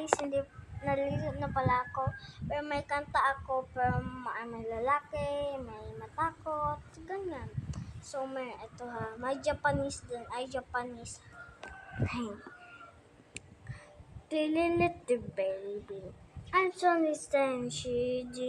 guys, hindi nalilito na pala ako. Pero may kanta ako, pero may lalaki, may matakot, ganyan. So may ito ha, may Japanese din, ay Japanese. Little baby, I'm so understand she do.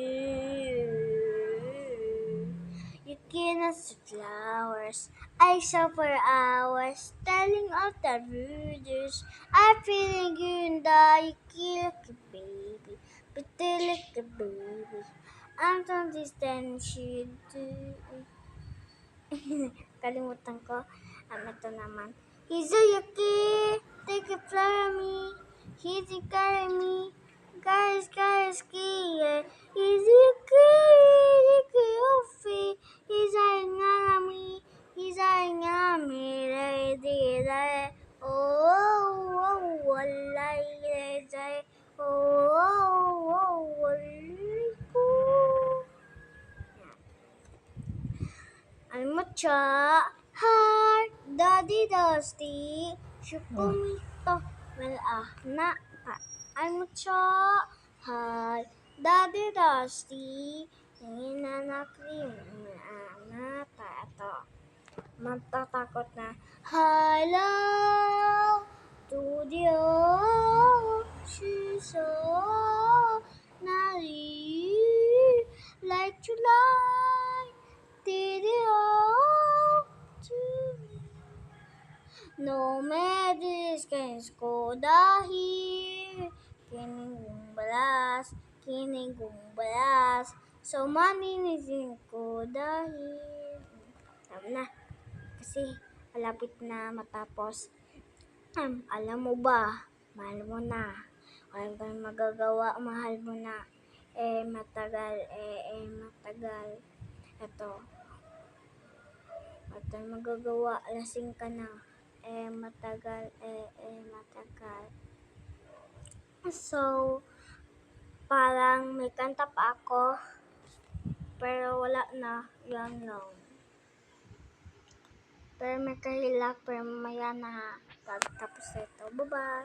You cannot see flowers. I saw for hours, telling of the rudeness. I'm feeling you and you kill like a baby, pretty like a baby. I'm so understand she do. Kalimutan ko. Ito naman. He's a yuki, take a flower me. He's a carry me. Guys, ski. He's a yuki, take a offie. He's a ngami. He's a ngami. Oh, walay. Oh, walay ko. I'm a heart, daddy dusty, shukumi to, na pa. I'm a heart, daddy dusty, hinanakrim, na pa ito. Matatakot na, hello, to the she's so naive, like July. No medis kens ko dahil kining gumbalas so maninisin ko dahil sabi na kasi malapit na matapos. Alam mo ba, mahal mo na, wala tayong magagawa, mahal mo na, matagal ito, wala tayong magagawa, lasing ka na, matagal. So, parang may kanta pa ako, pero wala na, yan lang. Pero may kahilak, pero mamaya na, tapos ito. Bye-bye!